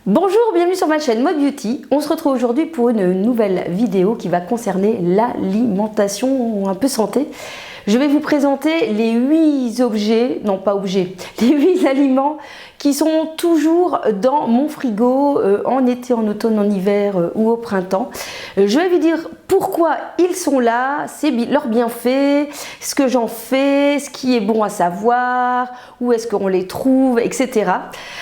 Bonjour, bienvenue sur ma chaîne Mode Beauty. On se retrouve aujourd'hui pour une nouvelle vidéo qui va concerner l'alimentation un peu santé. Je vais vous présenter les 8 objets, non pas objets, les 8 aliments qui sont toujours dans mon frigo en été, en automne, en hiver ou au printemps. Je vais vous dire pourquoi ils sont là, leurs bienfaits, ce que j'en fais, ce qui est bon à savoir, où est-ce qu'on les trouve, etc.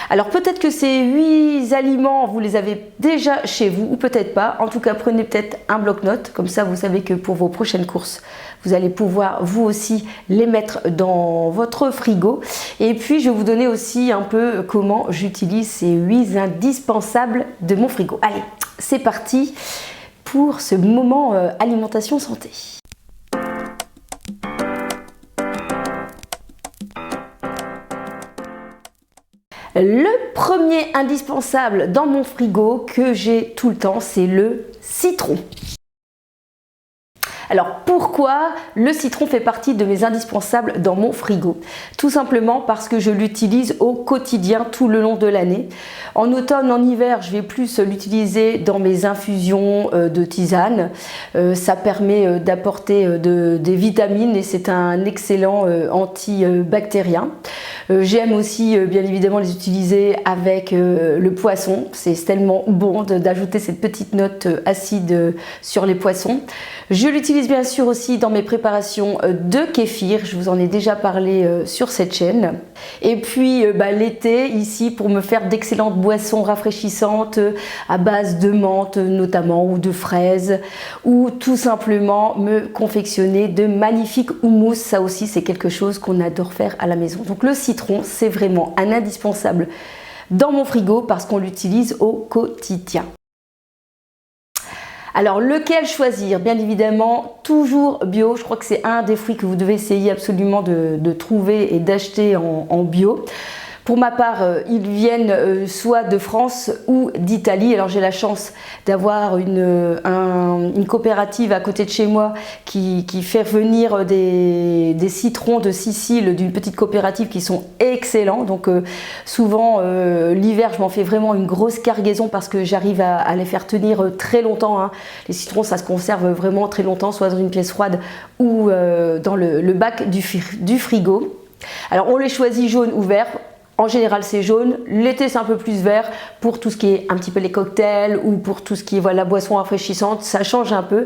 Alors peut-être que ces 8 aliments, vous les avez déjà chez vous ou peut-être pas. En tout cas, prenez peut-être un bloc-notes, comme ça vous savez que pour vos prochaines courses, vous allez pouvoir vous aussi les mettre dans votre frigo. Et puis je vais vous donner aussi un peu comment j'utilise ces 8 indispensables de mon frigo. Allez, c'est parti pour ce moment alimentation santé. Le premier indispensable dans mon frigo que j'ai tout le temps, c'est le citron. Alors pourquoi le citron fait partie de mes indispensables dans mon frigo? Tout simplement parce que je l'utilise au quotidien tout le long de l'année. En automne, en hiver, je vais plus l'utiliser dans mes infusions de tisane. Ça permet d'apporter des vitamines et c'est un excellent antibactérien. J'aime aussi bien évidemment les utiliser avec le poisson. C'est tellement bon d'ajouter cette petite note acide sur les poissons. Je l'utilise bien sûr aussi dans mes préparations de kéfir, je vous en ai déjà parlé sur cette chaîne. Et puis l'été ici pour me faire d'excellentes boissons rafraîchissantes à base de menthe notamment ou de fraises, ou tout simplement me confectionner de magnifiques houmous. Ça aussi c'est quelque chose qu'on adore faire à la maison. Donc le citron c'est vraiment un indispensable dans mon frigo parce qu'on l'utilise au quotidien. Alors lequel choisir? Bien évidemment toujours bio, je crois que c'est un des fruits que vous devez essayer absolument de trouver et d'acheter en bio. Pour ma part, ils viennent soit de France ou d'Italie. Alors j'ai la chance d'avoir une coopérative à côté de chez moi qui fait venir des citrons de Sicile d'une petite coopérative qui sont excellents. Donc souvent l'hiver je m'en fais vraiment une grosse cargaison parce que j'arrive à les faire tenir très longtemps, hein. Les citrons ça se conserve vraiment très longtemps, soit dans une pièce froide ou dans le bac du frigo. Alors on les choisit jaune ou vert. En général c'est jaune, l'été c'est un peu plus vert pour tout ce qui est un petit peu les cocktails ou pour tout ce qui est voilà, boisson rafraîchissante, ça change un peu.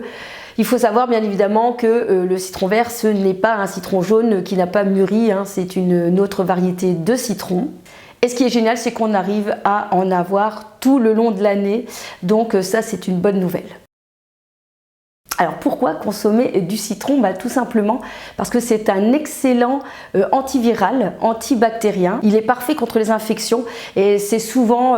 Il faut savoir bien évidemment que le citron vert ce n'est pas un citron jaune qui n'a pas mûri, hein, c'est une autre variété de citron. Et ce qui est génial c'est qu'on arrive à en avoir tout le long de l'année, donc ça c'est une bonne nouvelle. Alors pourquoi consommer du citron? Tout simplement parce que c'est un excellent antiviral, antibactérien. Il est parfait contre les infections et c'est souvent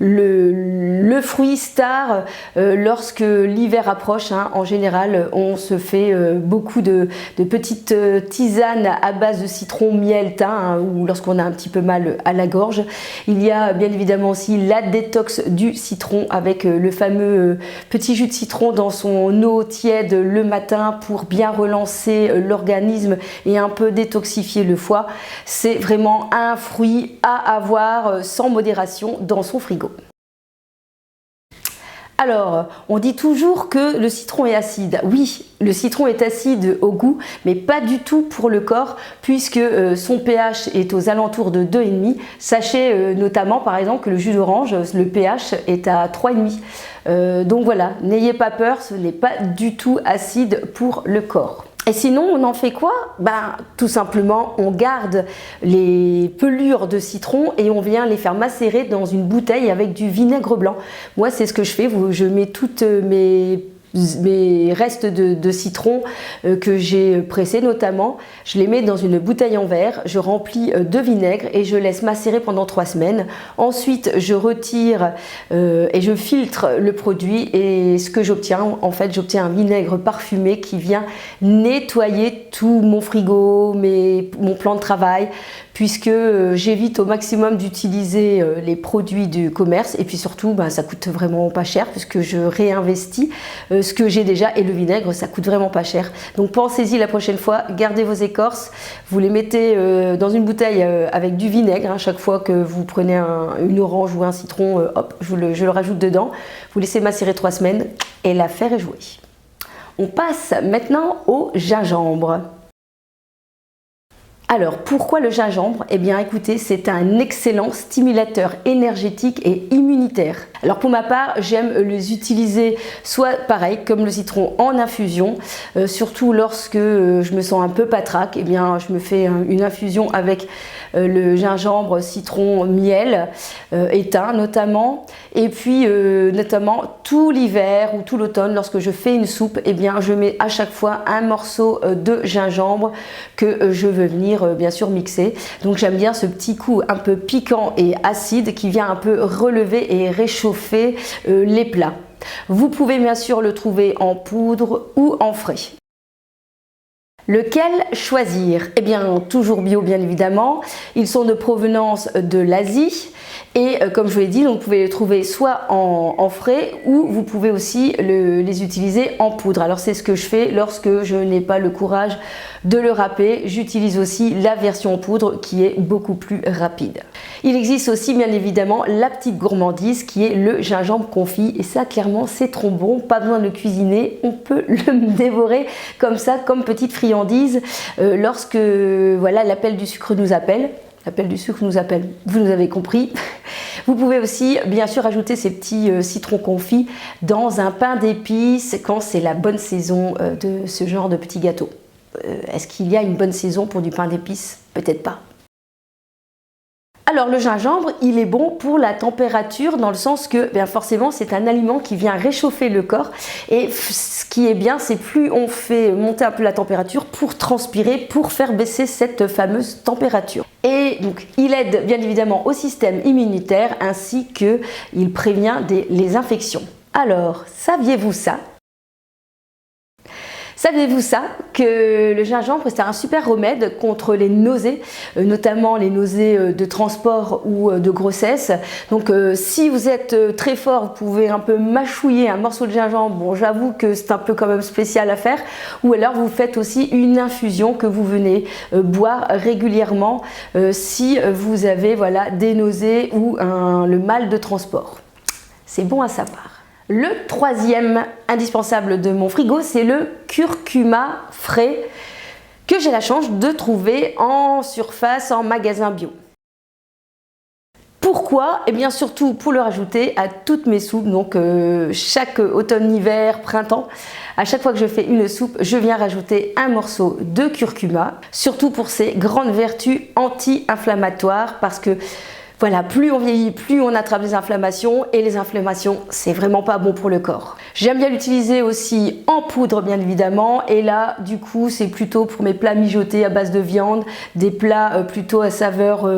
le fruit star lorsque l'hiver approche, hein. En général, on se fait beaucoup de petites tisanes à base de citron, miel, thym, hein, ou lorsqu'on a un petit peu mal à la gorge. Il y a bien évidemment aussi la détox du citron avec le fameux petit jus de citron dans son eau tiède le matin pour bien relancer l'organisme et un peu détoxifier le foie. C'est vraiment un fruit à avoir sans modération dans son frigo. Alors, on dit toujours que le citron est acide. Oui, le citron est acide au goût, mais pas du tout pour le corps, puisque son pH est aux alentours de 2,5. Sachez notamment, par exemple, que le jus d'orange, le pH est à 3,5. Donc voilà, n'ayez pas peur, ce n'est pas du tout acide pour le corps. Et sinon, on en fait quoi? Tout simplement, on garde les pelures de citron et on vient les faire macérer dans une bouteille avec du vinaigre blanc. Moi, c'est ce que je fais. Je mets toutes mes restes de citron que j'ai pressés notamment, je les mets dans une bouteille en verre, je remplis de vinaigre et je laisse macérer pendant 3 semaines. Ensuite je retire et je filtre le produit et ce que j'obtiens, en fait j'obtiens un vinaigre parfumé qui vient nettoyer tout mon frigo, mon plan de travail, puisque j'évite au maximum d'utiliser les produits du commerce et puis surtout ça coûte vraiment pas cher puisque je réinvestis ce que j'ai déjà et le vinaigre ça coûte vraiment pas cher. Donc pensez-y la prochaine fois, gardez vos écorces, vous les mettez dans une bouteille avec du vinaigre, hein, chaque fois que vous prenez une orange ou un citron, hop, je le rajoute dedans, vous laissez macérer 3 semaines et l'affaire est jouée. On passe maintenant au gingembre. Alors, pourquoi le gingembre? Eh bien, écoutez, c'est un excellent stimulateur énergétique et immunitaire. Alors, pour ma part, j'aime les utiliser soit pareil, comme le citron, en infusion, surtout lorsque je me sens un peu patraque. Eh bien, je me fais une infusion avec le gingembre, citron, miel, éteint notamment. Et puis, notamment, tout l'hiver ou tout l'automne, lorsque je fais une soupe, eh bien, je mets à chaque fois un morceau de gingembre que je veux venir bien sûr mixer. Donc j'aime bien ce petit coup un peu piquant et acide qui vient un peu relever et réchauffer les plats. Vous pouvez bien sûr le trouver en poudre ou en frais. Lequel choisir? Eh bien, toujours bio bien évidemment. Ils sont de provenance de l'Asie et comme je vous l'ai dit, donc, vous pouvez les trouver soit en frais ou vous pouvez aussi les utiliser en poudre. Alors c'est ce que je fais lorsque je n'ai pas le courage de le râper. J'utilise aussi la version en poudre qui est beaucoup plus rapide. Il existe aussi bien évidemment la petite gourmandise qui est le gingembre confit et ça clairement c'est trop bon, pas besoin de le cuisiner, on peut le dévorer comme ça, comme petite friandise lorsque voilà l'appel du sucre nous appelle. L'appel du sucre nous appelle, vous nous avez compris. Vous pouvez aussi bien sûr ajouter ces petits citrons confits dans un pain d'épices quand c'est la bonne saison de ce genre de petits gâteaux. Est-ce qu'il y a une bonne saison pour du pain d'épices? Peut-être pas. Alors le gingembre, il est bon pour la température dans le sens que bien forcément c'est un aliment qui vient réchauffer le corps et ce qui est bien c'est plus on fait monter un peu la température pour transpirer, pour faire baisser cette fameuse température. Et donc il aide bien évidemment au système immunitaire ainsi que il prévient les infections. Alors saviez-vous ça? Saviez-vous ça, que le gingembre c'est un super remède contre les nausées, notamment les nausées de transport ou de grossesse. Donc si vous êtes très fort, vous pouvez un peu mâchouiller un morceau de gingembre. Bon, j'avoue que c'est un peu quand même spécial à faire. Ou alors vous faites aussi une infusion que vous venez boire régulièrement si vous avez voilà, des nausées ou le mal de transport. C'est bon à savoir. Le troisième indispensable de mon frigo, c'est le curcuma frais que j'ai la chance de trouver en surface, en magasin bio. Pourquoi? Eh bien surtout pour le rajouter à toutes mes soupes, donc chaque automne, hiver, printemps, à chaque fois que je fais une soupe, je viens rajouter un morceau de curcuma, surtout pour ses grandes vertus anti-inflammatoires parce que voilà, plus on vieillit, plus on attrape des inflammations et les inflammations, c'est vraiment pas bon pour le corps. J'aime bien l'utiliser aussi en poudre bien évidemment et là du coup c'est plutôt pour mes plats mijotés à base de viande, des plats plutôt à saveur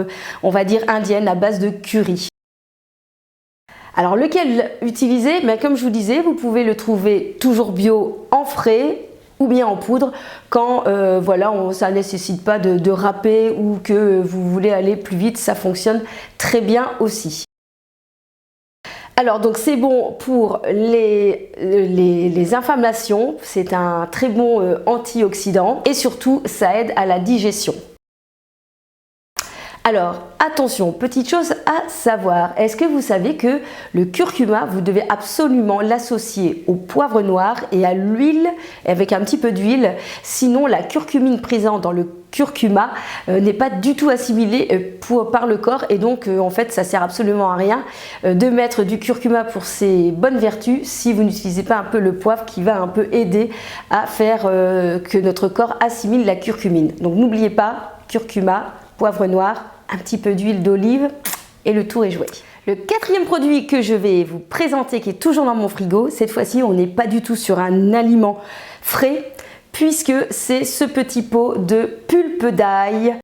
on va dire indienne à base de curry. Alors lequel utiliser? Mais comme je vous disais, vous pouvez le trouver toujours bio en frais ou bien en poudre quand voilà, ça ne nécessite pas de râper ou que vous voulez aller plus vite, ça fonctionne très bien aussi. Alors donc c'est bon pour les inflammations, c'est un très bon antioxydant et surtout ça aide à la digestion. Alors attention, petite chose à savoir, est-ce que vous savez que le curcuma, vous devez absolument l'associer au poivre noir et à l'huile, avec un petit peu d'huile, sinon la curcumine présente dans le curcuma n'est pas du tout assimilée par le corps et donc en fait ça sert absolument à rien de mettre du curcuma pour ses bonnes vertus si vous n'utilisez pas un peu le poivre qui va un peu aider à faire que notre corps assimile la curcumine. Donc n'oubliez pas, curcuma, poivre noir, un petit peu d'huile d'olive et le tour est joué. Le quatrième produit que je vais vous présenter qui est toujours dans mon frigo, cette fois-ci on n'est pas du tout sur un aliment frais puisque c'est ce petit pot de pulpe d'ail.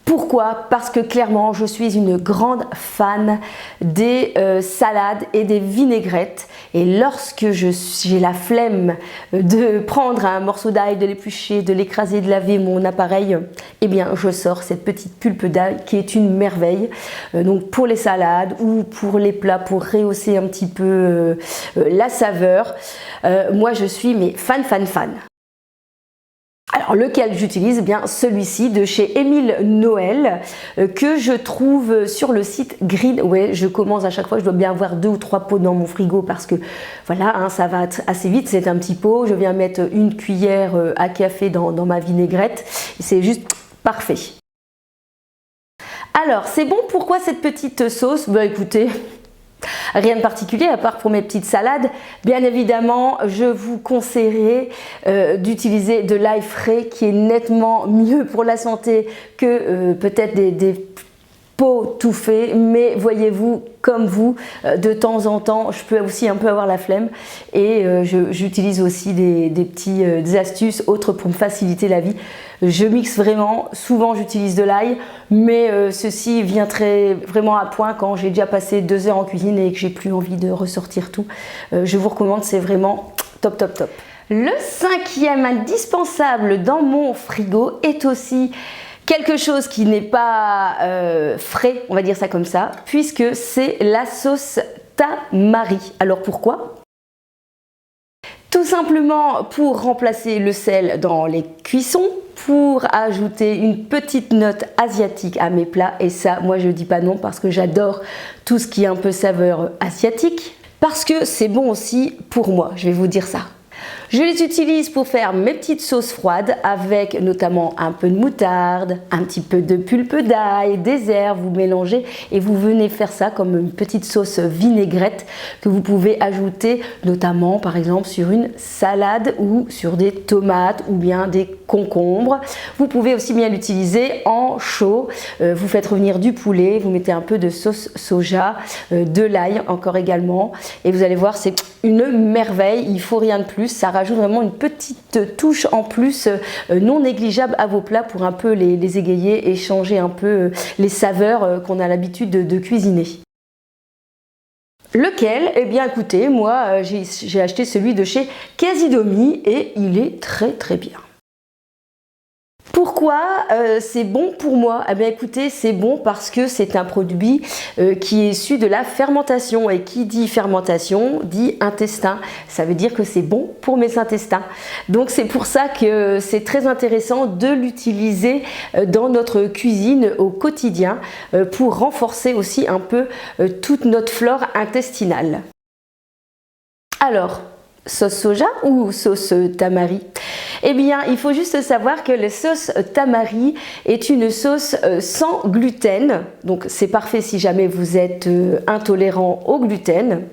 Pourquoi? Parce que clairement, je suis une grande fan des salades et des vinaigrettes. Et lorsque j'ai la flemme de prendre un morceau d'ail, de l'éplucher, de l'écraser, de laver mon appareil, eh bien, je sors cette petite pulpe d'ail qui est une merveille. Donc pour les salades ou pour les plats, pour rehausser un petit peu la saveur. Moi, je suis mais fan. Alors lequel j'utilise? Eh bien celui-ci de chez Émile Noël que je trouve sur le site Greenway. Je commence à chaque fois, je dois bien avoir 2 ou 3 pots dans mon frigo parce que voilà, hein, ça va assez vite. C'est un petit pot, je viens mettre une cuillère à café dans ma vinaigrette. C'est juste parfait. Alors c'est bon, pourquoi cette petite sauce? Bah écoutez, rien de particulier à part pour mes petites salades. Bien évidemment, je vous conseillerais d'utiliser de l'ail frais qui est nettement mieux pour la santé que peut-être des pots tout faits. Mais voyez-vous, comme vous, de temps en temps, je peux aussi un peu avoir la flemme et j'utilise aussi des des astuces autres pour me faciliter la vie. Je mixe vraiment, souvent j'utilise de l'ail, mais ceci vient vraiment à point quand j'ai déjà passé 2 heures en cuisine et que j'ai plus envie de ressortir tout. Je vous recommande, c'est vraiment top. Le 5e indispensable dans mon frigo est aussi quelque chose qui n'est pas frais, on va dire ça comme ça, puisque c'est la sauce tamari. Alors pourquoi? Tout simplement pour remplacer le sel dans les cuissons, pour ajouter une petite note asiatique à mes plats. Et ça, moi je dis pas non parce que j'adore tout ce qui est un peu saveur asiatique. Parce que c'est bon aussi pour moi, je vais vous dire ça. Je les utilise pour faire mes petites sauces froides avec notamment un peu de moutarde, un petit peu de pulpe d'ail, des herbes, vous mélangez et vous venez faire ça comme une petite sauce vinaigrette que vous pouvez ajouter notamment par exemple sur une salade ou sur des tomates ou bien des concombres. Vous pouvez aussi bien l'utiliser en chaud, vous faites revenir du poulet, vous mettez un peu de sauce soja, de l'ail encore également et vous allez voir c'est une merveille, il faut rien de plus, ça rajoute vraiment une petite touche en plus non négligeable à vos plats pour un peu les égayer et changer un peu les saveurs qu'on a l'habitude de cuisiner. Lequel? Eh bien écoutez, moi j'ai acheté celui de chez Casidomi et il est très bien. Pourquoi c'est bon pour moi? Eh bien écoutez, c'est bon parce que c'est un produit qui est issu de la fermentation et qui dit fermentation dit intestin. Ça veut dire que c'est bon pour mes intestins. Donc c'est pour ça que c'est très intéressant de l'utiliser dans notre cuisine au quotidien pour renforcer aussi un peu toute notre flore intestinale. Alors, sauce soja ou sauce tamari? Eh bien, il faut juste savoir que la sauce tamari est une sauce sans gluten. Donc, c'est parfait si jamais vous êtes intolérant au gluten.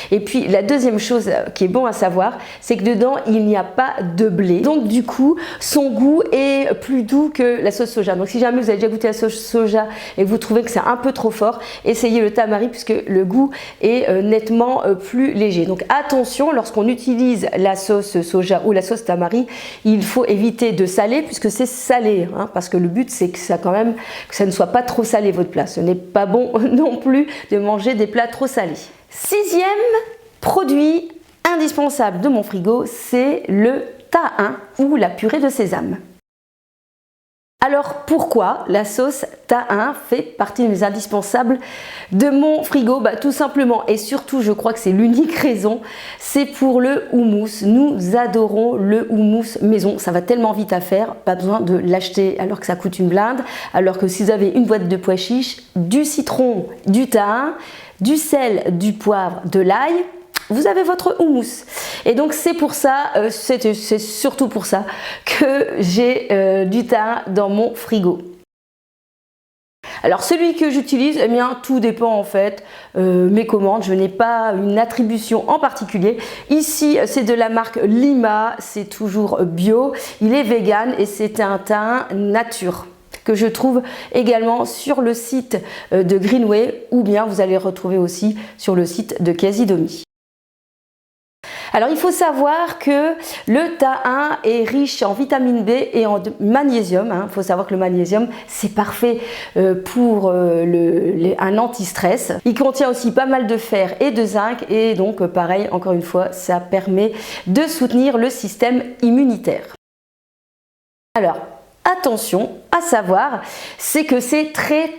Et puis, la deuxième chose qui est bon à savoir, c'est que dedans, il n'y a pas de blé. Donc, du coup, son goût est plus doux que la sauce soja. Donc, si jamais vous avez déjà goûté la sauce soja et que vous trouvez que c'est un peu trop fort, essayez le tamari puisque le goût est nettement plus léger. Donc, attention, lorsqu'on utilise la sauce soja ou la sauce tamari, il faut éviter de saler puisque c'est salé, hein, parce que le but c'est que ça quand même que ça ne soit pas trop salé votre plat. Ce n'est pas bon non plus de manger des plats trop salés. 6e produit indispensable de mon frigo, c'est le tahin ou la purée de sésame. Alors pourquoi la sauce tahin fait partie des indispensables de mon frigo? Tout simplement et surtout je crois que c'est l'unique raison, c'est pour le houmous. Nous adorons le houmous maison, ça va tellement vite à faire, pas besoin de l'acheter alors que ça coûte une blinde, alors que si vous avez une boîte de pois chiches, du citron, du thym, du sel, du poivre, de l'ail, vous avez votre houmous. Et donc c'est pour ça, c'est surtout pour ça que j'ai du thym dans mon frigo. Alors celui que j'utilise, eh bien tout dépend en fait mes commandes, je n'ai pas une attribution en particulier. Ici c'est de la marque Lima, c'est toujours bio, il est vegan et c'est un thym nature que je trouve également sur le site de Greenway ou bien vous allez le retrouver aussi sur le site de Casidomi. Alors il faut savoir que le thym est riche en vitamine B et en magnésium. Il faut savoir que le magnésium c'est parfait pour un anti-stress. Il contient aussi pas mal de fer et de zinc et donc pareil, encore une fois, ça permet de soutenir le système immunitaire. Alors attention à savoir, c'est que c'est très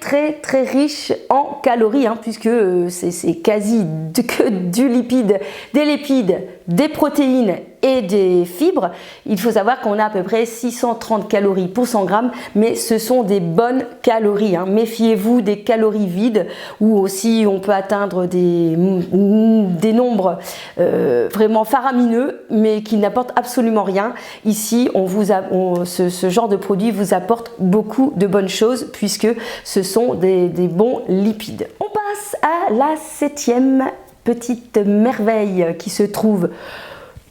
riche en calories, puisque c'est quasi que du lipide, des lipides, des protéines et des fibres. Il faut savoir qu'on a à peu près 630 calories pour 100 grammes, mais ce sont des bonnes calories. Méfiez-vous des calories vides, ou aussi on peut atteindre des nombres vraiment faramineux, mais qui n'apportent absolument rien. Ici, ce genre de produit vous apporte beaucoup de bonnes choses puisque ce sont des bons lipides. On passe à la 7e petite merveille qui se trouve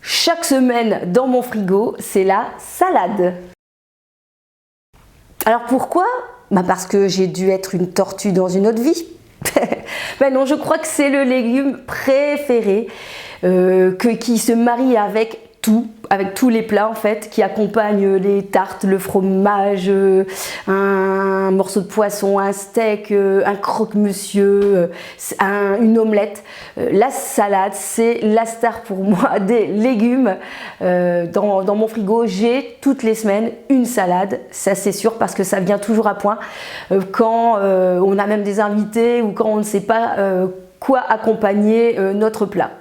chaque semaine dans mon frigo, c'est la salade. Alors pourquoi? Parce que j'ai dû être une tortue dans une autre vie. Ben non, je crois que c'est le légume préféré qui se marie avec tous les plats en fait, qui accompagnent les tartes, le fromage, un morceau de poisson, un steak, un croque-monsieur, une omelette. La salade, c'est la star pour moi des légumes. Dans mon frigo, j'ai toutes les semaines une salade, ça c'est sûr, parce que ça vient toujours à point quand on a même des invités ou quand on ne sait pas quoi accompagner notre plat.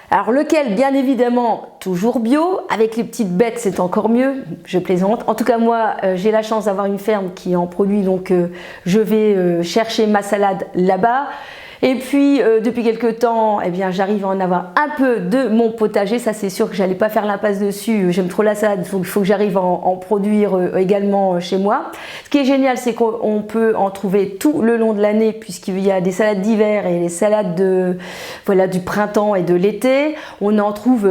Alors lequel, bien évidemment, toujours bio, avec les petites bêtes c'est encore mieux, je plaisante. En tout cas moi j'ai la chance d'avoir une ferme qui en produit, donc je vais chercher ma salade là-bas. Et puis depuis quelques temps, eh bien, j'arrive à en avoir un peu de mon potager. Ça c'est sûr que j'allais pas faire l'impasse dessus. J'aime trop la salade, il faut que j'arrive à en produire également chez moi. Ce qui est génial, c'est qu'on peut en trouver tout le long de l'année, puisqu'il y a des salades d'hiver et les salades du printemps et de l'été. On en trouve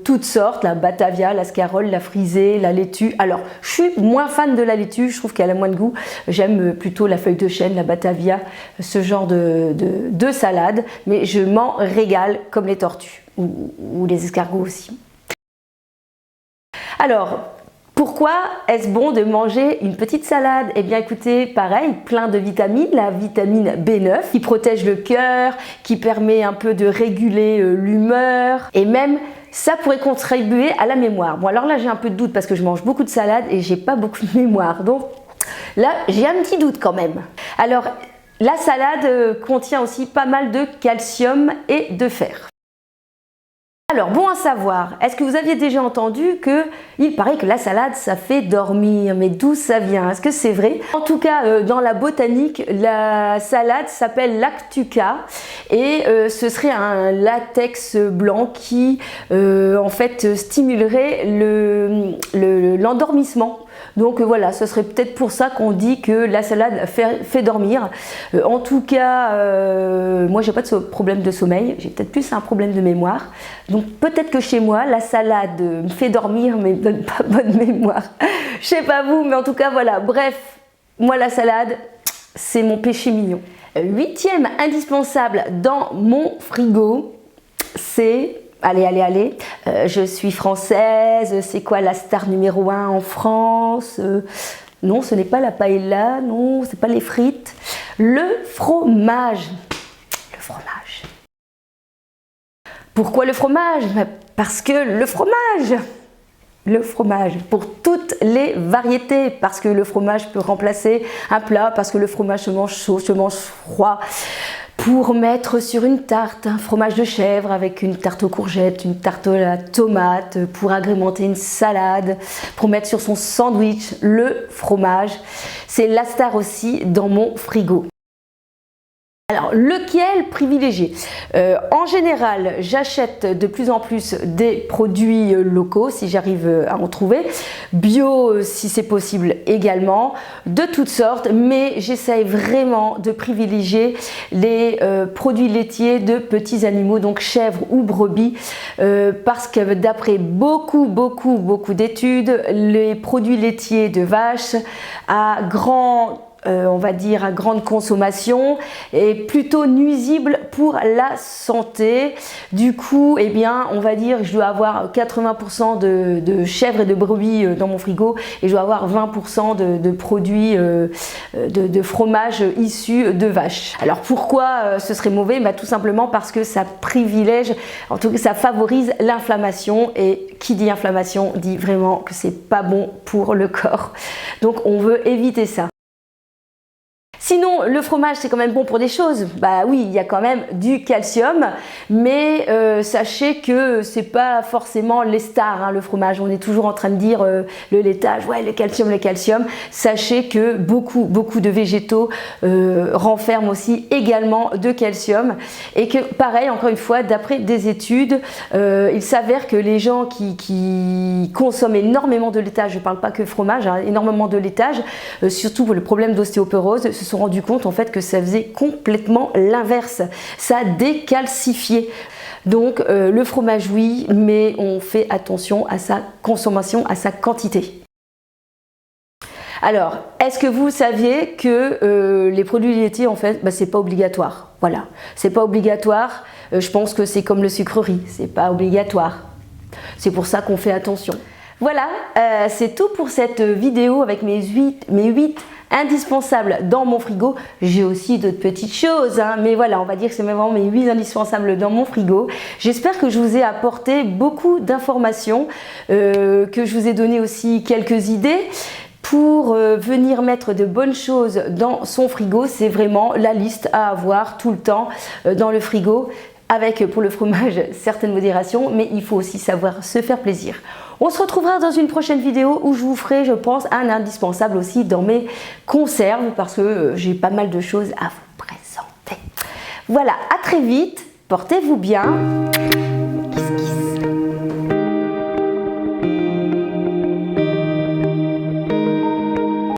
toutes sortes, la batavia, la scarole, la frisée, la laitue. Alors je suis moins fan de la laitue, je trouve qu'elle a moins de goût. J'aime plutôt la feuille de chêne, la batavia, ce genre de salade, mais je m'en régale comme les tortues ou les escargots aussi. Alors, pourquoi est-ce bon de manger une petite salade? Eh bien écoutez, pareil, plein de vitamines, la vitamine B9 qui protège le cœur, qui permet un peu de réguler l'humeur et même ça pourrait contribuer à la mémoire. Bon alors là j'ai un peu de doute parce que je mange beaucoup de salade et j'ai pas beaucoup de mémoire, donc là j'ai un petit doute quand même. Alors la salade contient aussi pas mal de calcium et de fer. Alors, bon à savoir, est-ce que vous aviez déjà entendu qu'il paraît que la salade, ça fait dormir? Mais d'où ça vient? Est-ce que c'est vrai? En tout cas, dans la botanique, la salade s'appelle lactuca et ce serait un latex blanc qui, en fait, stimulerait l'endormissement. Donc voilà, ce serait peut-être pour ça qu'on dit que la salade fait dormir. En tout cas, moi j'ai pas de problème de sommeil, j'ai peut-être plus un problème de mémoire. Donc peut-être que chez moi, la salade me fait dormir mais ne donne pas bonne mémoire. Je sais pas vous, mais en tout cas voilà, bref, moi la salade, c'est mon péché mignon. 8e indispensable dans mon frigo, c'est... Allez, je suis française, c'est quoi la star numéro 1 en France? Non, ce n'est pas la paella, non, c'est pas les frites. Le fromage. Le fromage. Pourquoi le fromage? Parce que le fromage, pour toutes les variétés, parce que le fromage peut remplacer un plat, parce que le fromage se mange chaud, se mange froid. Pour mettre sur une tarte, un fromage de chèvre avec une tarte aux courgettes, une tarte à la tomate, pour agrémenter une salade, pour mettre sur son sandwich, le fromage. C'est la star aussi dans mon frigo. Alors, lequel privilégier? En général, j'achète de plus en plus des produits locaux, si j'arrive à en trouver, bio si c'est possible également, de toutes sortes, mais j'essaye vraiment de privilégier les produits laitiers de petits animaux, donc chèvres ou brebis, parce que d'après beaucoup d'études, les produits laitiers de vache à on va dire à grande consommation et plutôt nuisible pour la santé. Du coup, eh bien, on va dire que je dois avoir 80% de chèvres et de brebis dans mon frigo et je dois avoir 20% de produits de fromage issus de vaches. Alors pourquoi ce serait mauvais? Bah, tout simplement parce que ça privilège, en tout cas ça favorise l'inflammation, et qui dit inflammation dit vraiment que c'est pas bon pour le corps. Donc on veut éviter ça. Sinon, le fromage, c'est quand même bon pour des choses. Bah oui, il y a quand même du calcium, mais sachez que c'est pas forcément les stars, hein, le fromage. On est toujours en train de dire le laitage, ouais, le calcium, le calcium. Sachez que beaucoup de végétaux renferment aussi également de calcium, et que pareil, encore une fois, d'après des études, il s'avère que les gens qui consomment énormément de laitage, je ne parle pas que fromage, hein, énormément de laitage, surtout pour le problème d'ostéoporose, se sont rendu compte en fait que ça faisait complètement l'inverse, ça décalcifiait. Donc le fromage oui, mais on fait attention à sa consommation, à sa quantité. Alors, est-ce que vous saviez que les produits laitiers, en fait, bah, c'est pas obligatoire. Voilà, c'est pas obligatoire. Je pense que c'est comme le sucrerie, c'est pas obligatoire. C'est pour ça qu'on fait attention. Voilà, c'est tout pour cette vidéo avec mes 8 indispensables dans mon frigo. J'ai aussi d'autres petites choses, hein, mais voilà, on va dire que c'est vraiment mes 8 indispensables dans mon frigo. J'espère que je vous ai apporté beaucoup d'informations, que je vous ai donné aussi quelques idées. Pour venir mettre de bonnes choses dans son frigo, c'est vraiment la liste à avoir tout le temps dans le frigo, avec pour le fromage certaines modérations, mais il faut aussi savoir se faire plaisir. On se retrouvera dans une prochaine vidéo où je vous ferai, je pense, un indispensable aussi dans mes conserves, parce que j'ai pas mal de choses à vous présenter. Voilà, à très vite, portez-vous bien.